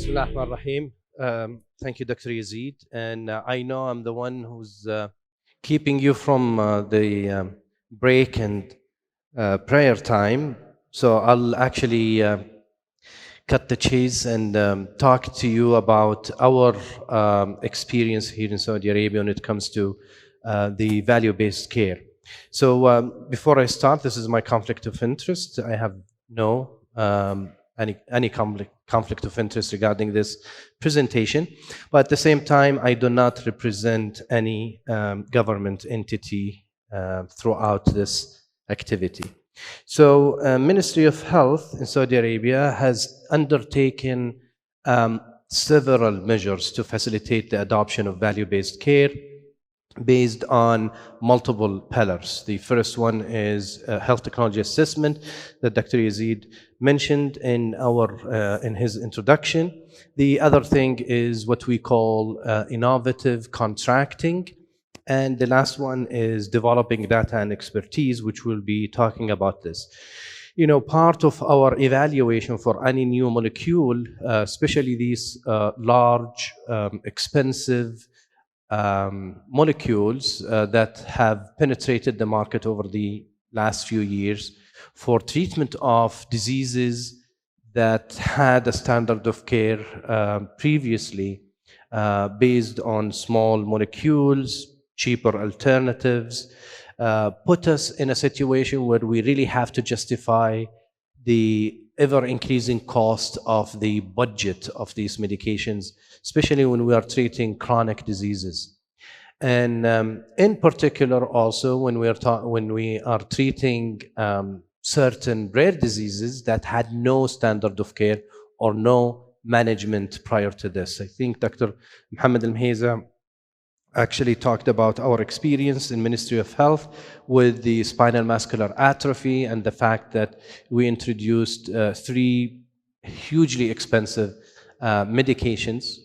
Bismillah ar Rahim. Thank you, Dr. Yazid. And I know I'm the one who's keeping you from the break and prayer time. So I'll actually cut the chase and talk to you about our experience here in Saudi Arabia when it comes to the value-based care. So before I start, this is my conflict of interest. I have no any conflict of interest regarding this presentation, but at the same time, I do not represent any government entity throughout this activity. So Ministry of Health in Saudi Arabia has undertaken several measures to facilitate the adoption of value-based care based on multiple pillars. The first one is health technology assessment that Dr. Yazid mentioned in his introduction. The other thing is what we call innovative contracting. And the last one is developing data and expertise, which we'll be talking about this. You know, part of our evaluation for any new molecule, especially these large, expensive molecules that have penetrated the market over the last few years for treatment of diseases that had a standard of care previously based on small molecules, cheaper alternatives, put us in a situation where we really have to justify the ever-increasing cost of the budget of these medications, especially when we are treating chronic diseases. And in particular also when we are treating certain rare diseases that had no standard of care or no management prior to this. I think Dr. Mohammed Al-Mheza actually talked about our experience in Ministry of Health with the spinal muscular atrophy and the fact that we introduced 3 hugely expensive medications.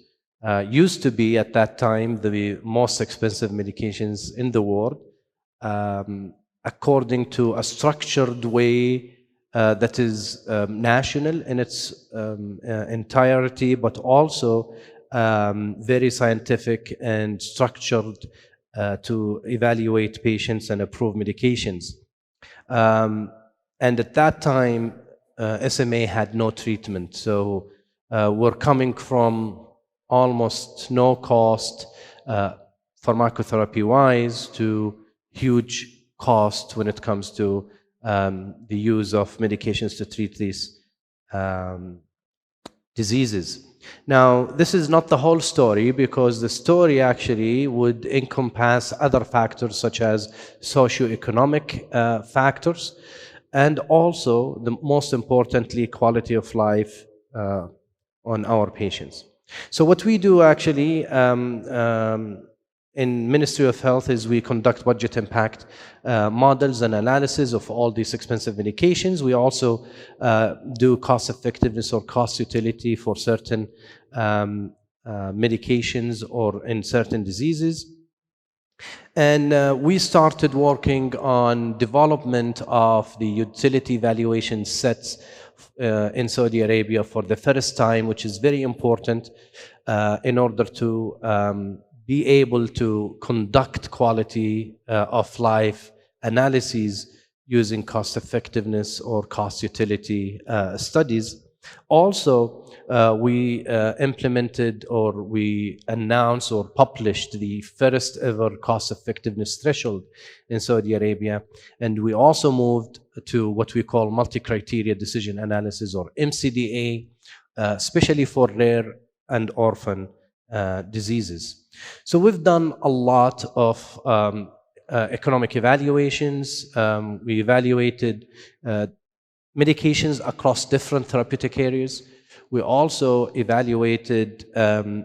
Used to be at that time the most expensive medications in the world, according to a structured way that is national in its entirety, but also very scientific and structured to evaluate patients and approve medications. And at that time, SMA had no treatment. So we're coming from almost no cost pharmacotherapy-wise to huge cost when it comes to the use of medications to treat these diseases. Now, this is not the whole story because the story actually would encompass other factors such as socioeconomic factors and also, the most importantly, quality of life on our patients. So what we do actually in Ministry of Health is we conduct budget impact models and analysis of all these expensive medications. We also do cost effectiveness or cost utility for certain medications or in certain diseases. And we started working on development of the utility valuation sets in Saudi Arabia for the first time, which is very important in order to be able to conduct quality of life analyses using cost effectiveness or cost utility studies. Also, we implemented or we announced or published the first ever cost effectiveness threshold in Saudi Arabia. And we also moved to what we call multi-criteria decision analysis or MCDA, especially for rare and orphan diseases. So we've done a lot of economic evaluations. We evaluated medications across different therapeutic areas. We also evaluated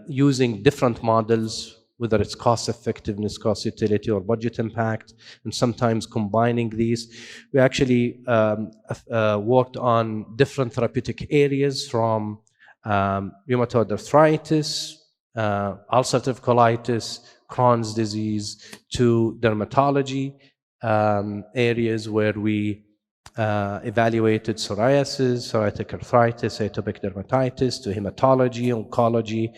using different models, whether it's cost effectiveness, cost utility, or budget impact, and sometimes combining these. We actually worked on different therapeutic areas from rheumatoid arthritis, ulcerative colitis, Crohn's disease, to dermatology, areas where we evaluated psoriasis, psoriatic arthritis, atopic dermatitis, to hematology, oncology,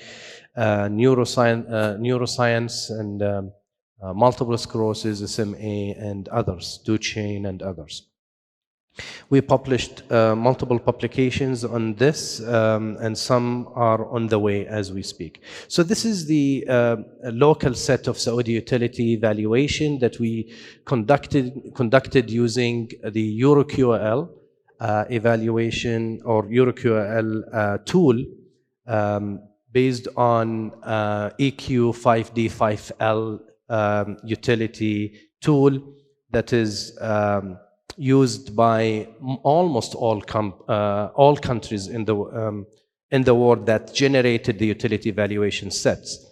neuroscience, and multiple sclerosis, SMA, and others, Duchenne, and others. We published multiple publications on this, and some are on the way as we speak. So this is the local set of Saudi utility evaluation that we conducted using the EuroQL evaluation or EuroQL tool based on EQ5D5L utility tool that is used by almost all countries in the world that generated the utility evaluation sets.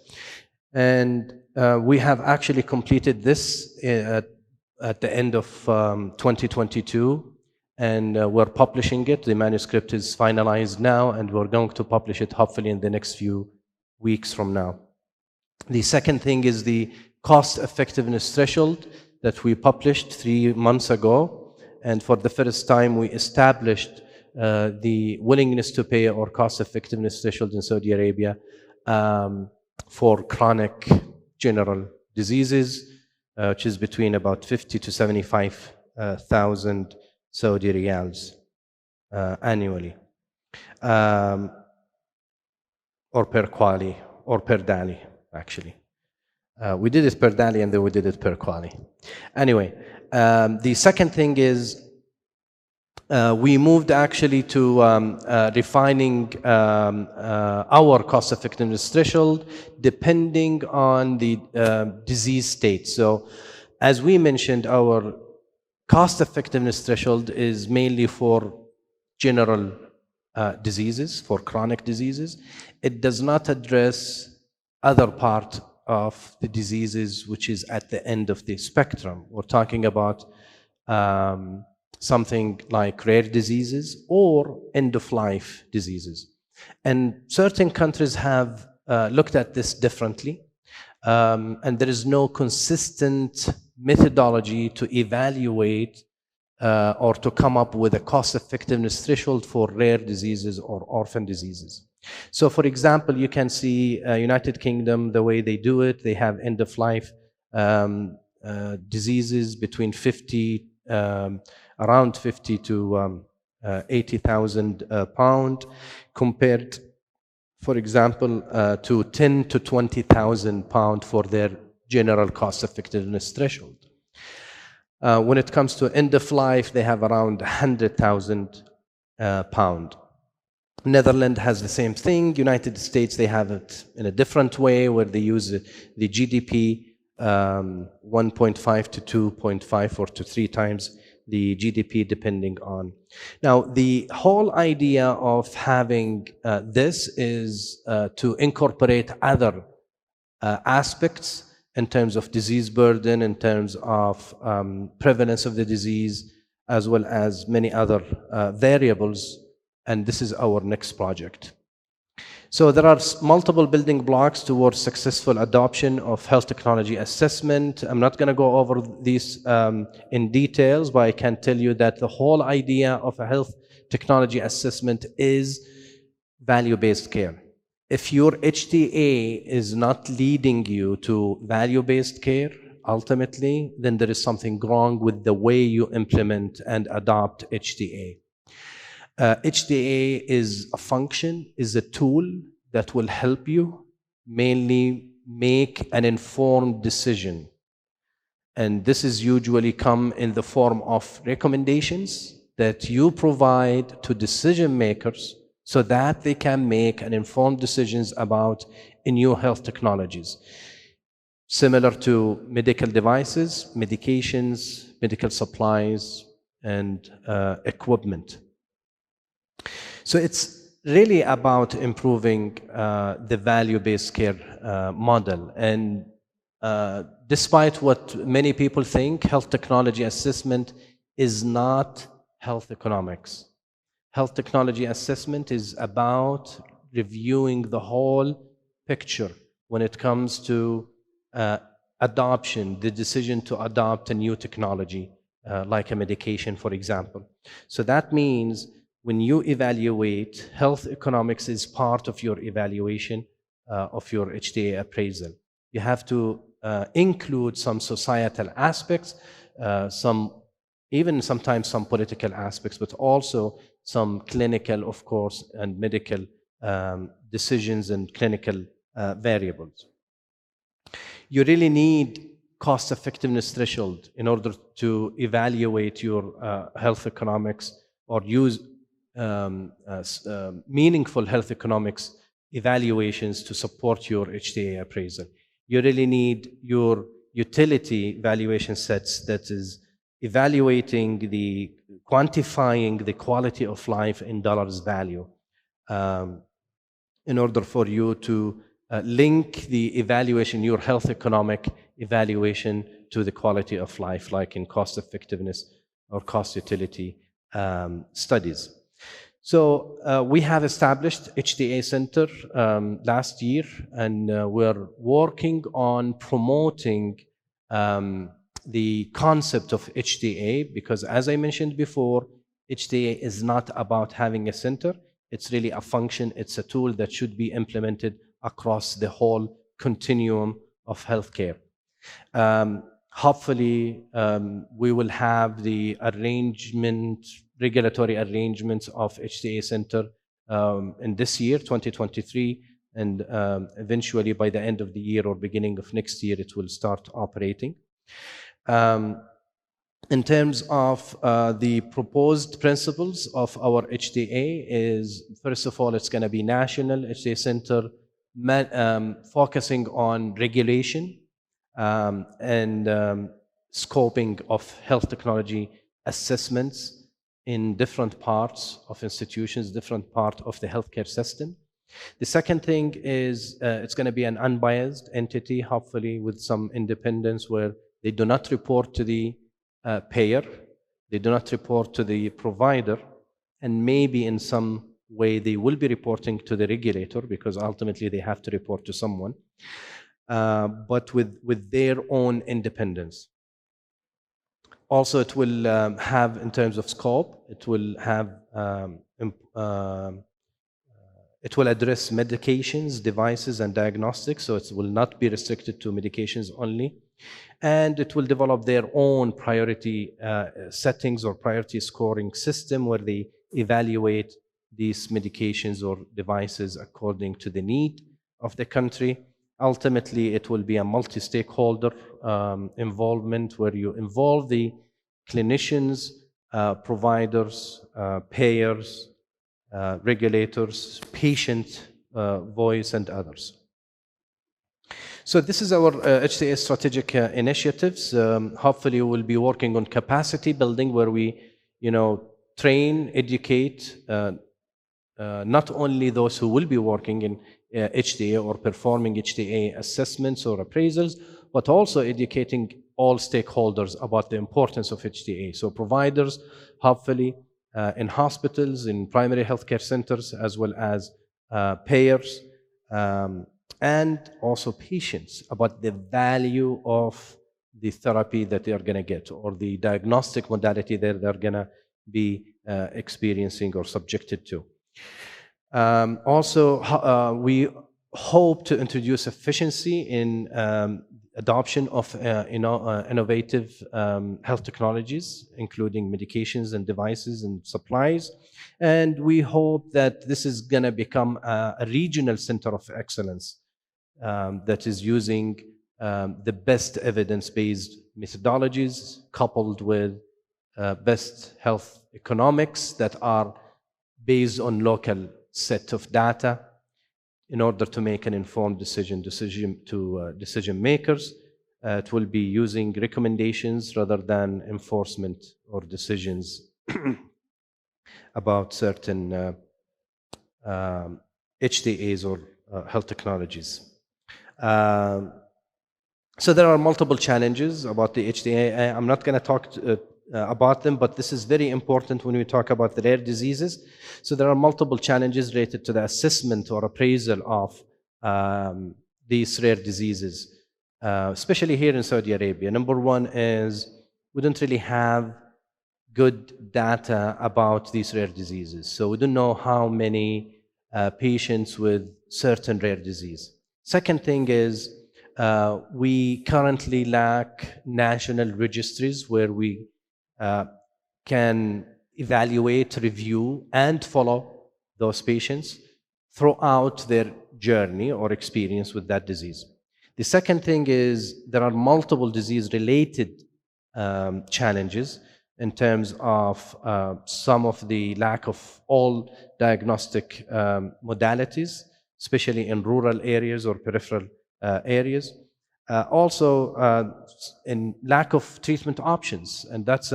And we have actually completed this at the end of 2022, and we're publishing it. The manuscript is finalized now, and we're going to publish it hopefully in the next few weeks from now. The second thing is the cost effectiveness threshold that we published 3 months ago. And for the first time, we established the willingness to pay or cost effectiveness threshold in Saudi Arabia for chronic general diseases, which is between about 50 to 75,000 Saudi riyals annually, or per quali, or per dali, actually. We did it per dali, and then we did it per quali. Anyway, the second thing is we moved actually to refining our cost effectiveness threshold depending on the disease state. So as we mentioned, our cost effectiveness threshold is mainly for general diseases, for chronic diseases. It does not address other part of the diseases which is at the end of the spectrum. We're talking about something like rare diseases or end-of-life diseases. And certain countries have looked at this differently, and there is no consistent methodology to evaluate or to come up with a cost-effectiveness threshold for rare diseases or orphan diseases. So for example, you can see United Kingdom, the way they do it, they have end-of-life diseases between 50, around 50 to 80,000 pound, compared, for example, to 10 to 20,000 pound for their general cost effectiveness threshold. When it comes to end of life, they have around 100,000 pound. Netherlands has the same thing. United States, they have it in a different way, where they use the GDP 1.5 to 2.5 or to 3 times the GDP, depending on. Now, the whole idea of having this is to incorporate other aspects in terms of disease burden, in terms of prevalence of the disease, as well as many other variables. And this is our next project. So there are multiple building blocks towards successful adoption of health technology assessment. I'm not going to go over these in details, but I can tell you that the whole idea of a health technology assessment is value-based care. If your HTA is not leading you to value-based care, ultimately, then there is something wrong with the way you implement and adopt HTA. HTA is a function, is a tool that will help you mainly make an informed decision. And this is usually come in the form of recommendations that you provide to decision makers so that they can make an informed decisions about new health technologies. Similar to medical devices, medications, medical supplies, and equipment. So it's really about improving the value-based care model. And despite what many people think, health technology assessment is not health economics. Health technology assessment is about reviewing the whole picture when it comes to adoption, the decision to adopt a new technology like a medication, for example. So that means when you evaluate, health economics is part of your evaluation of your HTA appraisal. You have to include some societal aspects, some even sometimes some political aspects, but also some clinical, of course, and medical decisions and clinical variables. You really need cost effectiveness threshold in order to evaluate your health economics or use meaningful health economics evaluations to support your HTA appraisal. You really need your utility valuation sets, that is quantifying the quality of life in dollars value, in order for you to link the evaluation, your health economic evaluation, to the quality of life, like in cost effectiveness or cost utility studies. So we have established HTA Center last year, and we're working on promoting the concept of HTA, because as I mentioned before, HTA is not about having a center. It's really a function. It's a tool that should be implemented across the whole continuum of healthcare. Hopefully, we will have the regulatory arrangements of HTA Center in this year, 2023, and eventually by the end of the year or beginning of next year, it will start operating. In terms of the proposed principles of our HTA is, first of all, it's going to be national HTA Center, focusing on regulation and scoping of health technology assessments in different parts of institutions, different part of the healthcare system. The second thing is it's going to be an unbiased entity, hopefully with some independence, where they do not report to the payer, they do not report to the provider, and maybe in some way they will be reporting to the regulator, because ultimately they have to report to someone, but with their own independence. Also, it will have, in terms of scope, it will have it will address medications, devices, and diagnostics, so it will not be restricted to medications only. And it will develop their own priority settings or priority scoring system, where they evaluate these medications or devices according to the need of the country. Ultimately, it will be a multi-stakeholder involvement, where you involve the clinicians, providers, payers, regulators, patient voice, and others. So this is our HTA strategic initiatives. Hopefully, we'll be working on capacity building, where we, train, educate not only those who will be working in HTA or performing HTA assessments or appraisals, but also educating all stakeholders about the importance of HTA. So providers, hopefully, in hospitals, in primary healthcare centers, as well as payers, and also patients, about the value of the therapy that they are going to get, or the diagnostic modality that they're going to be experiencing or subjected to. Also, we hope to introduce efficiency in adoption of innovative health technologies, including medications and devices and supplies. And we hope that this is going to become a regional center of excellence that is using the best evidence-based methodologies, coupled with best health economics that are based on local set of data, in order to make an informed decision to decision makers. It will be using recommendations rather than enforcement or decisions about certain HTAs or health technologies. So there are multiple challenges about the HTA. I'm not going to talk about them, but this is very important when we talk about the rare diseases. So there are multiple challenges related to the assessment or appraisal of these rare diseases, especially here in Saudi Arabia. Number one is we don't really have good data about these rare diseases. So we don't know how many patients with certain rare disease. Second thing is we currently lack national registries where we can evaluate, review, and follow those patients throughout their journey or experience with that disease. The second thing is there are multiple disease-related challenges in terms of some of the lack of all diagnostic modalities, especially in rural areas or peripheral areas. Also, in lack of treatment options, and that's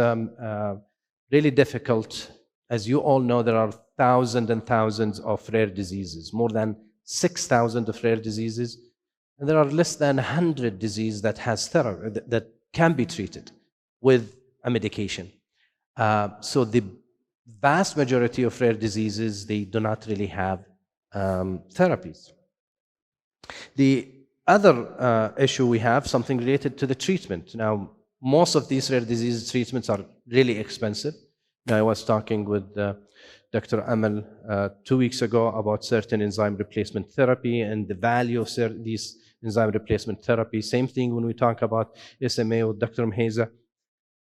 really difficult. As you all know, there are thousands and thousands of rare diseases, more than 6,000 of rare diseases, and there are less than 100 diseases that has therapy that can be treated with a medication. So the vast majority of rare diseases, they do not really have therapies. The other issue we have, something related to the treatment. Now, most of these rare disease treatments are really expensive. Now, I was talking with Dr. Ahmed 2 weeks ago about certain enzyme replacement therapy and the value of these enzyme replacement therapy. Same thing when we talk about SMA with Dr. Mheza.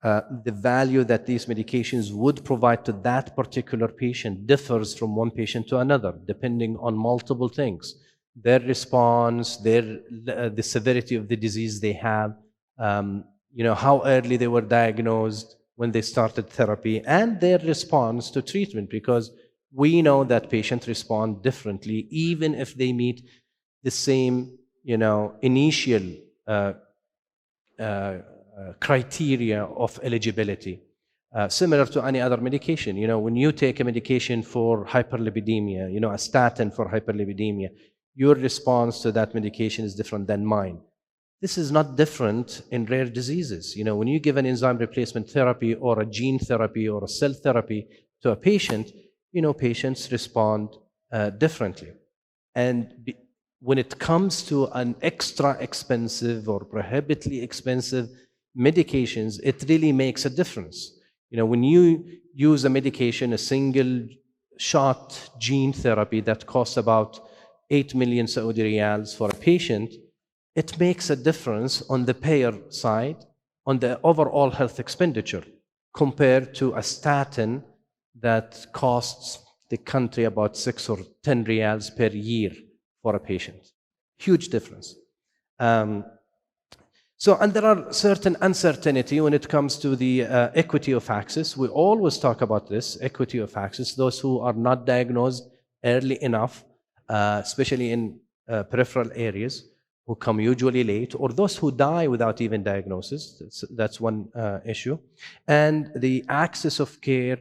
The value that these medications would provide to that particular patient differs from one patient to another, depending on multiple things. Their response, the severity of the disease they have, how early they were diagnosed when they started therapy, and their response to treatment, because we know that patients respond differently, even if they meet the same, initial criteria of eligibility. Similar to any other medication. When you take a medication for hyperlipidemia, a statin for hyperlipidemia, your response to that medication is different than mine. This is not different in rare diseases. When you give an enzyme replacement therapy or a gene therapy or a cell therapy to a patient, patients respond differently. And when it comes to an extra expensive or prohibitively expensive medications, it really makes a difference. When you use a medication, a single shot gene therapy that costs about 8 million Saudi riyals for a patient, it makes a difference on the payer side, on the overall health expenditure, compared to a statin that costs the country about 6 or 10 riyals per year for a patient. Huge difference. And there are certain uncertainty when it comes to the equity of access. We always talk about this, equity of access. Those who are not diagnosed early enough, especially in peripheral areas, who come usually late, or those who die without even diagnosis. That's one issue. And the access of care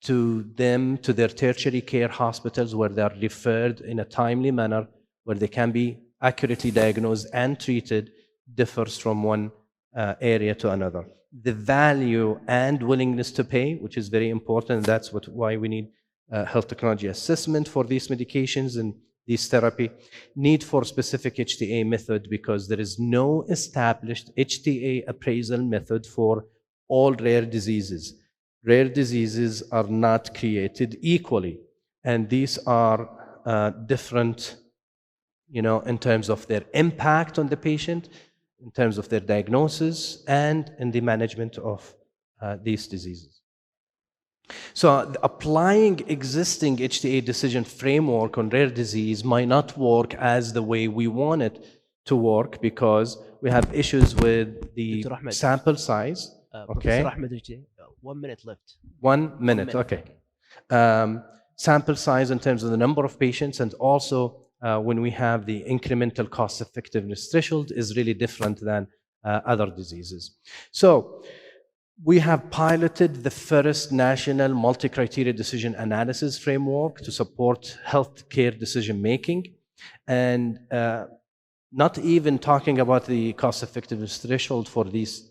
to them, to their tertiary care hospitals, where they are referred in a timely manner, where they can be accurately diagnosed and treated, differs from one area to another. The value and willingness to pay, which is very important, that's why we need health technology assessment for these medications and this therapy. Need for specific HTA method, because there is no established HTA appraisal method for all rare diseases. Rare diseases are not created equally, and these are different, in terms of their impact on the patient, in terms of their diagnosis, and in the management of these diseases. So applying existing HTA decision framework on rare disease might not work as the way we want it to work, because we have issues with the sample size. Professor Ahmed, 1 minute left. 1 minute, okay. Sample size in terms of the number of patients, and also when we have the incremental cost effectiveness threshold is really different than other diseases. So we have piloted the first national multi-criteria decision analysis framework to support healthcare decision making, and not even talking about the cost effectiveness threshold for these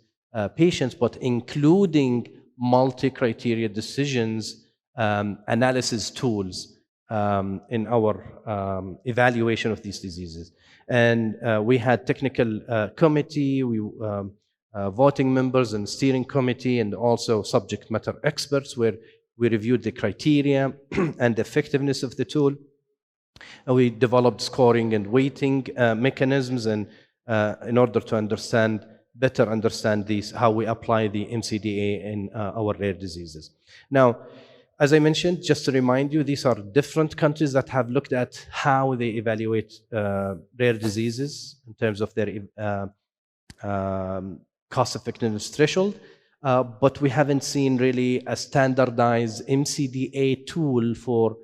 patients, but including multi-criteria decisions analysis tools in our evaluation of these diseases. And we had technical committee, we voting members and steering committee, and also subject matter experts, where we reviewed the criteria and effectiveness of the tool. We developed scoring and weighting mechanisms, and in order to better understand these, how we apply the MCDA in our rare diseases. Now, as I mentioned, just to remind you, these are different countries that have looked at how they evaluate rare diseases in terms of their cost effectiveness threshold, but we haven't seen really a standardized MCDA tool for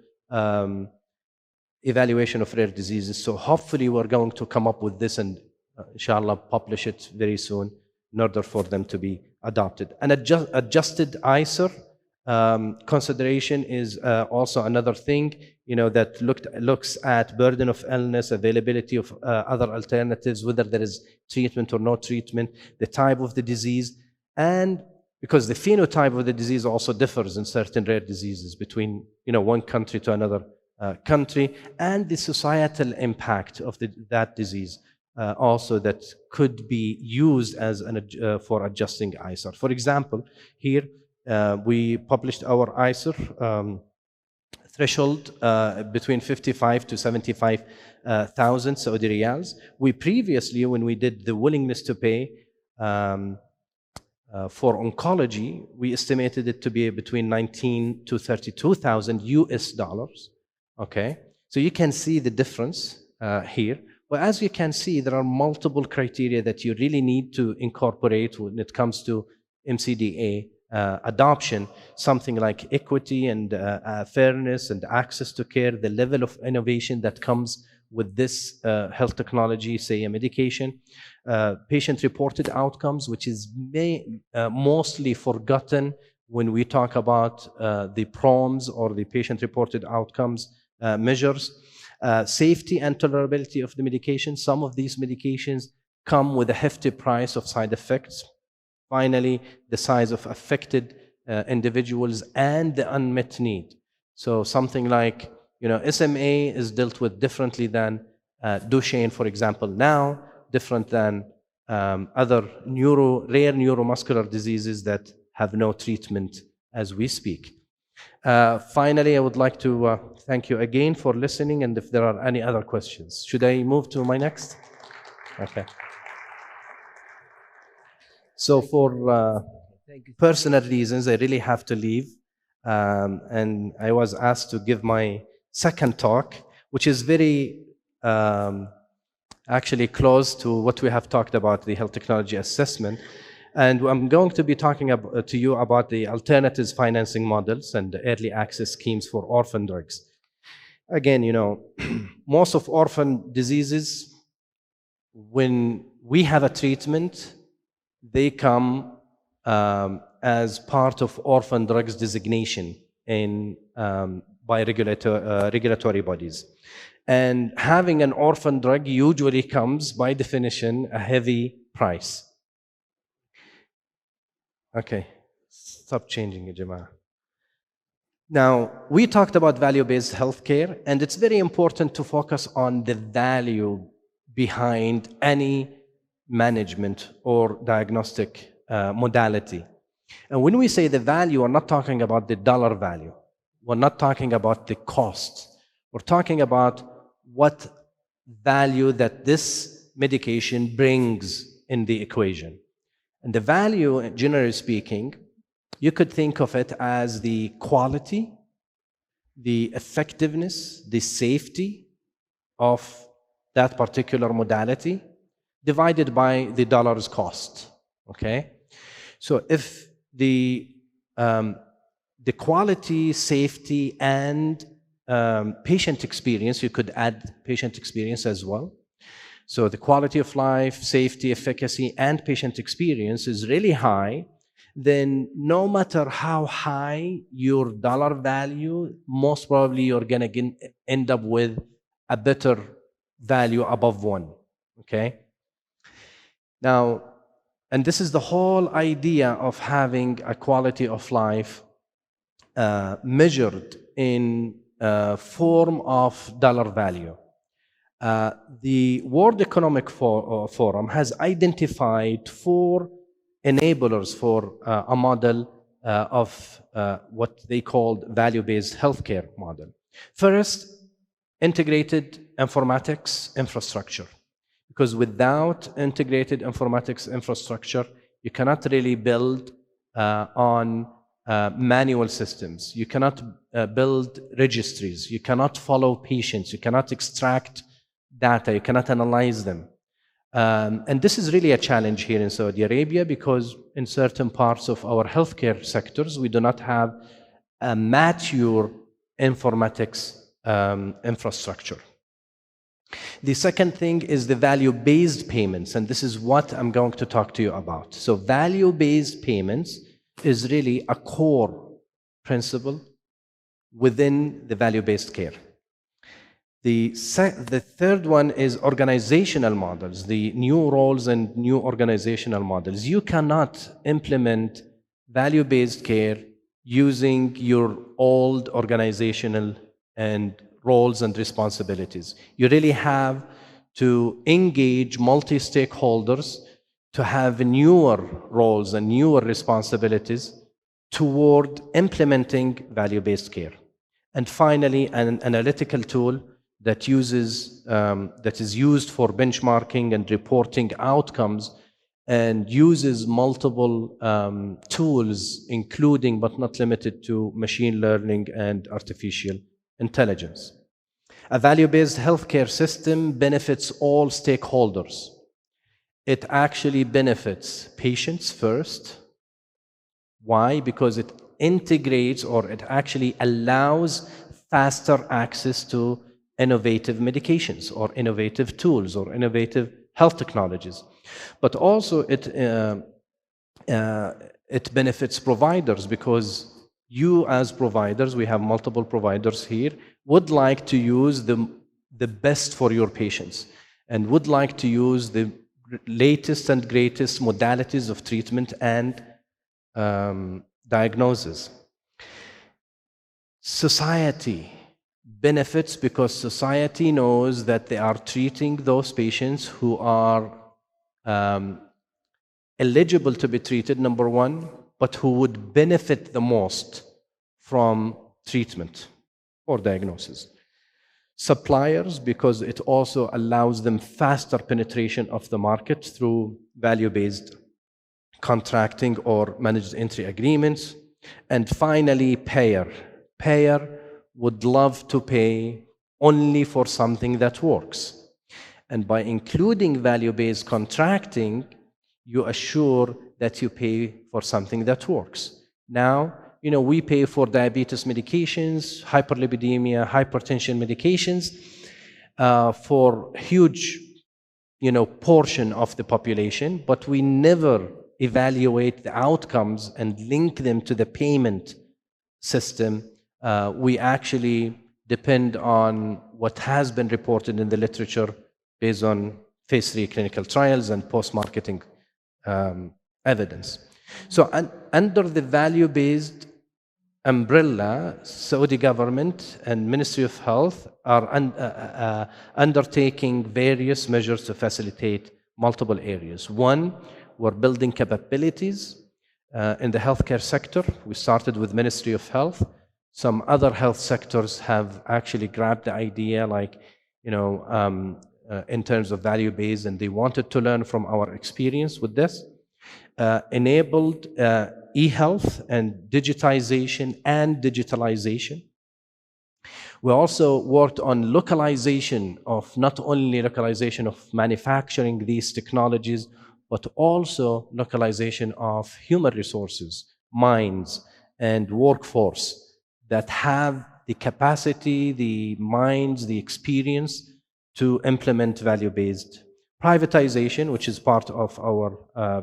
evaluation of rare diseases. So hopefully we're going to come up with this and inshallah publish it very soon in order for them to be adopted. An adjusted ICER consideration is also another thing, that looks at burden of illness, availability of other alternatives, whether there is treatment or no treatment, the type of the disease, and because the phenotype of the disease also differs in certain rare diseases between one country to another country, and the societal impact of that disease also that could be used as for adjusting ICER. For example, here we published our ICER threshold between 55 to 75,000 Saudi riyals. We previously, when we did the willingness to pay for oncology, we estimated it to be between 19 to 32,000 US dollars. Okay, so you can see the difference here. Well, as you can see, there are multiple criteria that you really need to incorporate when it comes to MCDA adoption, something like equity and fairness and access to care, the level of innovation that comes with this health technology, say a medication, patient-reported outcomes, which is mostly forgotten when we talk about the PROMs or the patient-reported outcomes measures, safety and tolerability of the medication. Some of these medications come with a hefty price of side effects. Finally, the size of affected individuals and the unmet need. So something like, SMA is dealt with differently than Duchenne, for example, now, different than other rare neuromuscular diseases that have no treatment as we speak. Finally, I would like to thank you again for listening, and if there are any other questions. Should I move to my next? Okay. So for personal reasons, I really have to leave. And I was asked to give my second talk, which is very actually close to what we have talked about, the health technology assessment. And I'm going to be talking to you about the alternatives financing models and the early access schemes for orphan drugs. Again, most of orphan diseases, when we have a treatment, they come as part of orphan drugs designation by regulatory bodies. And having an orphan drug usually comes, by definition, a heavy price. Okay, stop changing it, Jama'ah. Now, we talked about value-based healthcare, and it's very important to focus on the value behind any management or diagnostic modality. And when we say the value, we're not talking about the dollar value. We're not talking about the cost. We're talking about what value that this medication brings in the equation. And the value, generally speaking, you could think of it as the quality, the effectiveness, the safety of that particular modality divided by the dollar's cost. Okay? So if the quality, safety, and patient experience, you could add patient experience as well. So the quality of life, safety, efficacy, and patient experience is really high, then no matter how high your dollar value, most probably you're going to end up with a better value above one. Okay? Now, and this is the whole idea of having a quality of life measured in form of dollar value. The World Economic Forum has identified 4 enablers for a model of what they called value-based healthcare model. First, integrated informatics infrastructure. Because without integrated informatics infrastructure, you cannot really build on manual systems. You cannot build registries. You cannot follow patients. You cannot extract data. You cannot analyze them. And this is really a challenge here in Saudi Arabia because in certain parts of our healthcare sectors, we do not have a mature informatics infrastructure. The second thing is the value-based payments, and this is what I'm going to talk to you about. So value-based payments is really a core principle within the value-based care. The third one is organizational models, the new roles and new organizational models. You cannot implement value-based care using your old organizational and roles and responsibilities. You really have to engage multi-stakeholders to have newer roles and newer responsibilities toward implementing value-based care. And finally, an analytical tool that is used for benchmarking and reporting outcomes and uses multiple tools, including but not limited to machine learning and artificial intelligence. A value-based healthcare system benefits all stakeholders. It actually benefits patients first. Why? Because it integrates or it actually allows faster access to innovative medications or innovative tools or innovative health technologies. But also it benefits providers because you as providers, we have multiple providers here, would like to use the best for your patients and would like to use the latest and greatest modalities of treatment and diagnosis. Society benefits because society knows that they are treating those patients who are eligible to be treated, number one, but who would benefit the most from treatment or diagnosis. Suppliers, because it also allows them faster penetration of the market through value-based contracting or managed entry agreements. And finally, payer. Payer would love to pay only for something that works. And by including value-based contracting, you assure that you pay for something that works. Now, we pay for diabetes medications, hyperlipidemia, hypertension medications for huge, portion of the population, but we never evaluate the outcomes and link them to the payment system. We actually depend on what has been reported in the literature based on phase 3 clinical trials and post-marketing evidence. So under the value-based umbrella, Saudi government and Ministry of Health are undertaking various measures to facilitate multiple areas. One, we're building capabilities in the healthcare sector. We started with Ministry of Health. Some other health sectors have actually grabbed the idea, like, in terms of value-based, and they wanted to learn from our experience with this. Enabled e-health and digitization and digitalization. We also worked on localization of, not only localization of manufacturing these technologies, but also localization of human resources, minds, and workforce that have the capacity, the minds, the experience to implement value-based. Privatization, which is part of our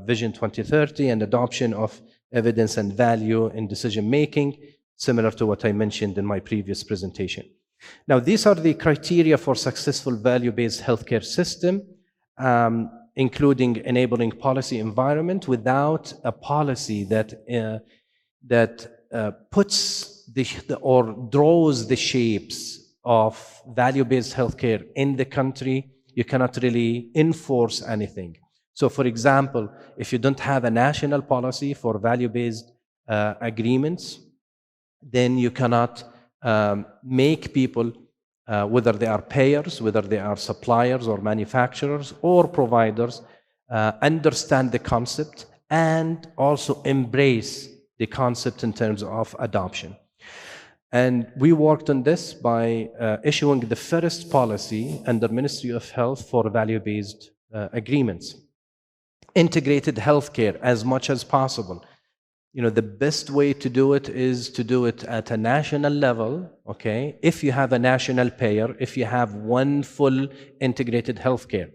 Vision 2030, and adoption of evidence and value in decision-making, similar to what I mentioned in my previous presentation. Now, these are the criteria for successful value-based healthcare system, including enabling policy environment. Without a policy that puts or draws the shapes of value-based healthcare in the country, you cannot really enforce anything. So for example, if you don't have a national policy for value-based agreements, then you cannot make people, whether they are payers, whether they are suppliers or manufacturers or providers, understand the concept and also embrace the concept in terms of adoption. And we worked on this by issuing the first policy under Ministry of Health for value-based agreements. Integrated healthcare as much as possible. You know, the best way to do it is to do it at a national level, okay? If you have a national payer, if you have one full integrated healthcare.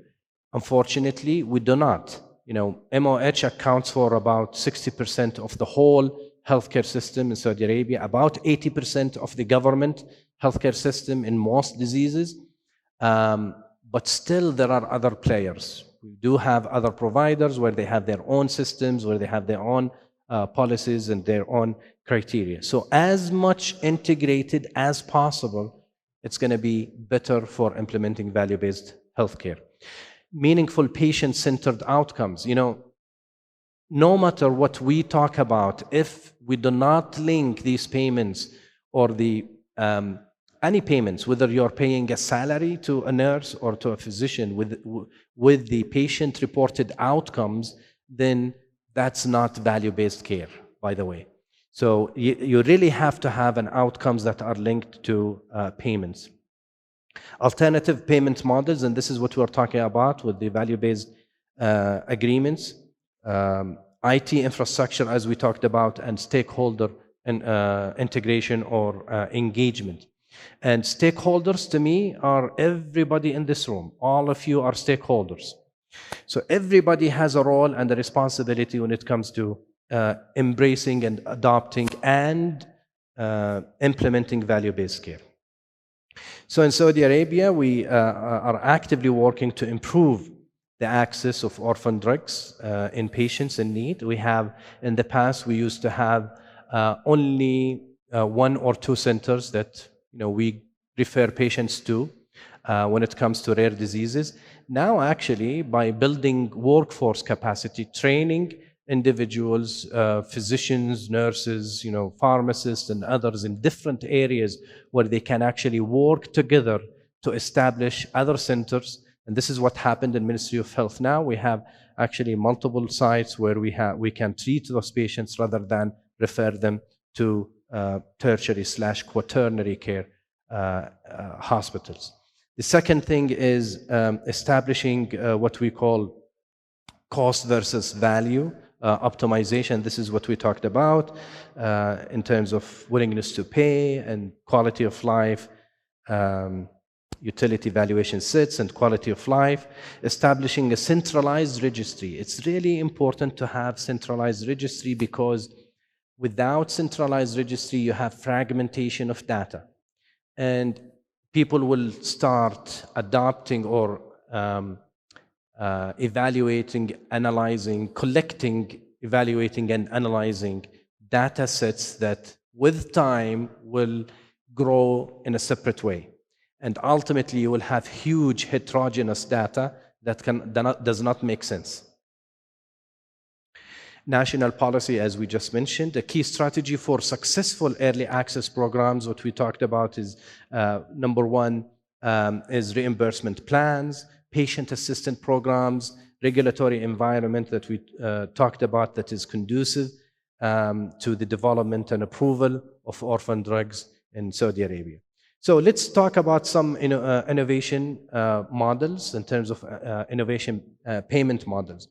Unfortunately, we do not. You know, MOH accounts for about 60% of the whole healthcare system in Saudi Arabia, about 80% of the government healthcare system in most diseases. But still, there are other players. We do have other providers where they have their own systems, where they have their own policies and their own criteria. So as much integrated as possible, it's going to be better for implementing value-based healthcare. Meaningful patient-centered outcomes. You know, no matter what we talk about, if we do not link these payments or the any payments, whether you're paying a salary to a nurse or to a physician with the patient-reported outcomes, then that's not value-based care, by the way. So you really have to have an outcomes that are linked to payments. Alternative payment models, and this is what we're talking about with the value-based agreements. IT infrastructure, as we talked about, and stakeholder integration or engagement. And stakeholders, to me, are everybody in this room. All of you are stakeholders. So everybody has a role and a responsibility when it comes to embracing and adopting and implementing value-based care. So in Saudi Arabia, we are actively working to improve the access of orphan drugs in patients in need. We have, in the past, we used to have only 1 or 2 centers that we refer patients to when it comes to rare diseases. Now, actually, by building workforce capacity, training individuals, physicians, nurses, pharmacists, and others in different areas where they can actually work together to establish other centers. And this is what happened in Ministry of Health now. We have actually multiple sites where we can treat those patients rather than refer them to tertiary/quaternary care hospitals. The second thing is establishing what we call cost versus value optimization. This is what we talked about in terms of willingness to pay and quality of life, utility valuation sets and quality of life, establishing a centralized registry. It's really important to have centralized registry because without centralized registry, you have fragmentation of data. And people will start adopting or evaluating, analyzing, collecting, evaluating, and analyzing data sets that with time will grow in a separate way. And ultimately, you will have huge heterogeneous data that does not make sense. National policy, as we just mentioned, a key strategy for successful early access programs, what we talked about is number 1 is reimbursement plans, patient assistance programs, regulatory environment that we talked about that is conducive to the development and approval of orphan drugs in Saudi Arabia. So let's talk about some innovation models in terms of innovation payment models.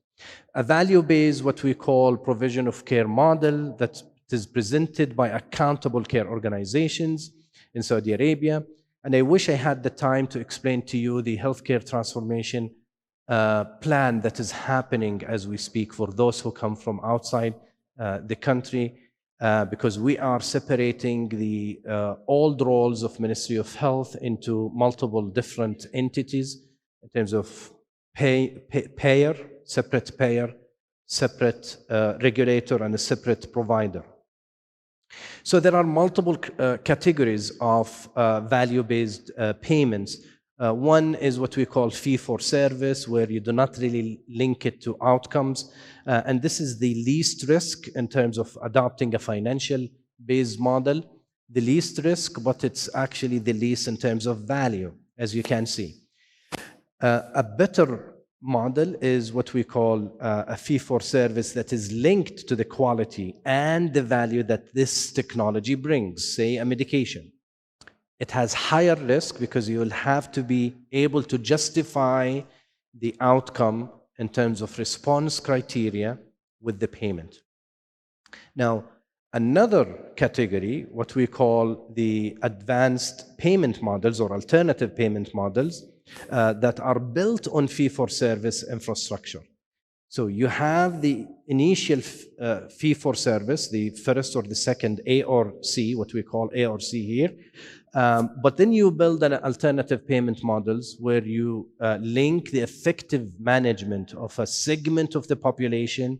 A value-based, what we call provision of care model that is presented by accountable care organizations in Saudi Arabia. And I wish I had the time to explain to you the healthcare transformation plan that is happening as we speak for those who come from outside the country, because we are separating the old roles of Ministry of Health into multiple different entities in terms of payer, separate regulator, and a separate provider. So there are multiple categories of value-based payments. One is what we call fee for service, where you do not really link it to outcomes. And this is the least risk in terms of adopting a financial based model. The least risk, but it's actually the least in terms of value, as you can see. A better model is what we call a fee for service that is linked to the quality and the value that this technology brings, say a medication. It has higher risk because you will have to be able to justify the outcome in terms of response criteria with the payment. Now, another category, what we call the advanced payment models or alternative payment models that are built on fee-for-service infrastructure. So you have the initial fee-for-service, the first or the second A or C, what we call A or C here. But then you build an alternative payment models where you link the effective management of a segment of the population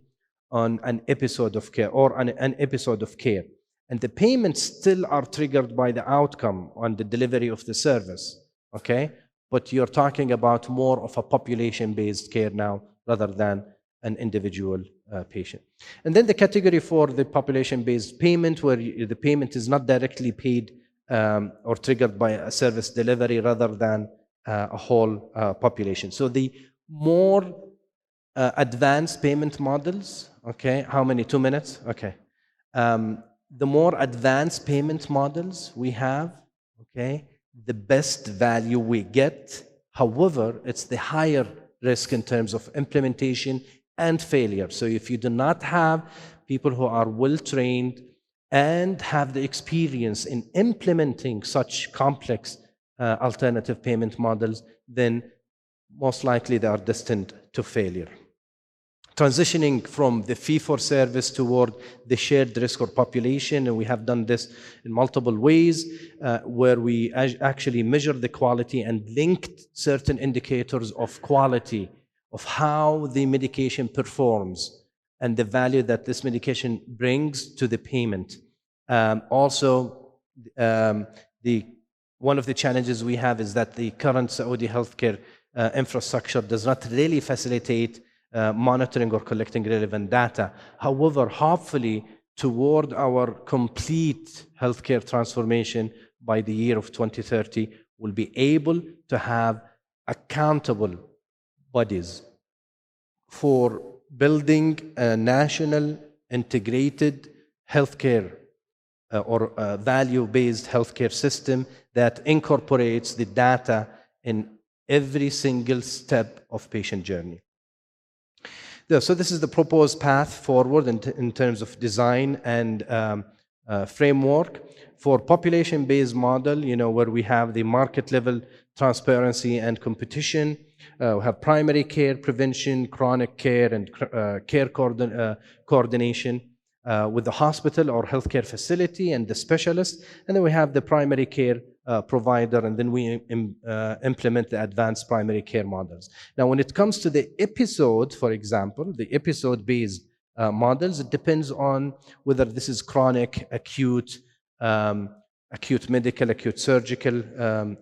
on an episode of care or an episode of care. And the payments still are triggered by the outcome on the delivery of the service, okay? But you're talking about more of a population-based care now rather than an individual patient. And then the category for the population-based payment, where the payment is not directly paid or triggered by a service delivery rather than a whole population. So the more advanced payment models, okay, how many? 2 minutes? Okay. The more advanced payment models we have, okay, the best value we get. However, it's the higher risk in terms of implementation and failure. So if you do not have people who are well trained and have the experience in implementing such complex alternative payment models, then most likely they are destined to failure. Transitioning from the fee-for-service toward the shared risk or population, and we have done this in multiple ways, where we actually measure the quality and linked certain indicators of quality of how the medication performs and the value that this medication brings to the payment. Also, one of the challenges we have is that the current Saudi healthcare infrastructure does not really facilitate monitoring or collecting relevant data. However, hopefully, toward our complete healthcare transformation by the year of 2030, we'll be able to have accountable bodies for building a national integrated healthcare or value-based healthcare system that incorporates the data in every single step of patient journey. So this is the proposed path forward in terms of design and framework. For population-based model, where we have the market-level transparency and competition, we have primary care, prevention, chronic care, and care coordination with the hospital or healthcare facility and the specialist. And then we have the primary care provider, and then we implement the advanced primary care models. Now, when it comes to the episode, for example, the episode-based models, it depends on whether this is chronic, acute medical, acute surgical,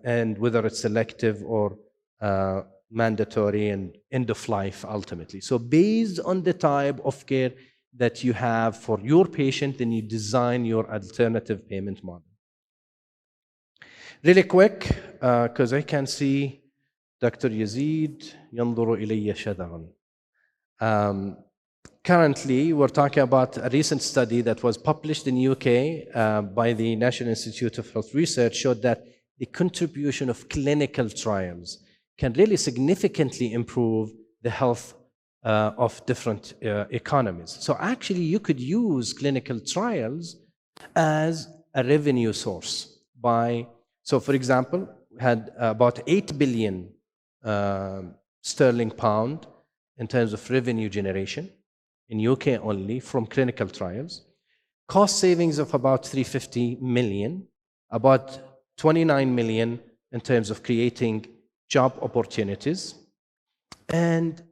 and whether it's selective or mandatory and end of life ultimately. So based on the type of care that you have for your patient, then you design your alternative payment model. Really quick, because I can see Dr. Yazid ينظر إلي شذرا. Currently, we're talking about a recent study that was published in UK by the National Institute of Health Research, showed that the contribution of clinical trials can really significantly improve the health of different economies. So actually, you could use clinical trials as a revenue source so for example, we had about 8 billion sterling pound in terms of revenue generation in UK only from clinical trials, cost savings of about 350 million, about 29 million in terms of creating job opportunities, and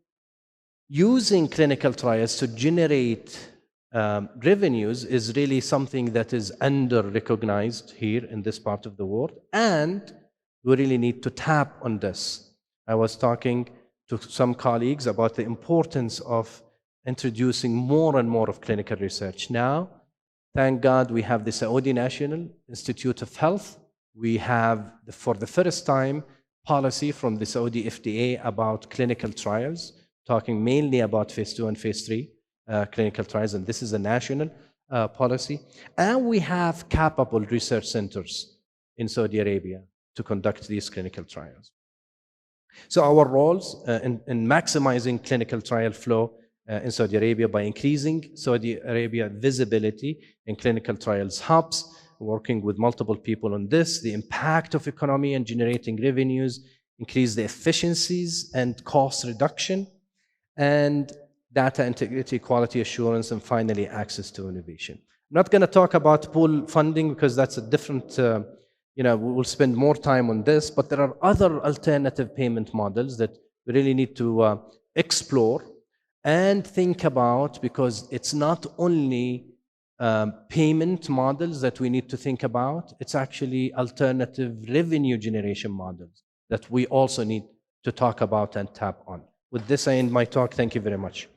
using clinical trials to generate revenues is really something that is under-recognized here in this part of the world. And We really need to tap on this. I was talking to some colleagues about the importance of introducing more and more of clinical research. Now, thank God we have the Saudi National Institute of Health. We have, for the first time, policy from the Saudi FDA about clinical trials, talking mainly about phase 2 and phase 3 clinical trials, and this is a national policy. And we have capable research centers in Saudi Arabia to conduct these clinical trials. So our roles in maximizing clinical trial flow in Saudi Arabia by increasing Saudi Arabia visibility in clinical trials hubs, working with multiple people on this, the impact of economy and generating revenues, increase the efficiencies and cost reduction, and data integrity, quality assurance, and finally access to innovation. I'm not going to talk about pool funding because that's a different, we'll spend more time on this, but there are other alternative payment models that we really need to explore and think about, because it's not only payment models that we need to think about, it's actually alternative revenue generation models that we also need to talk about and tap on. With this, I end my talk. Thank you very much.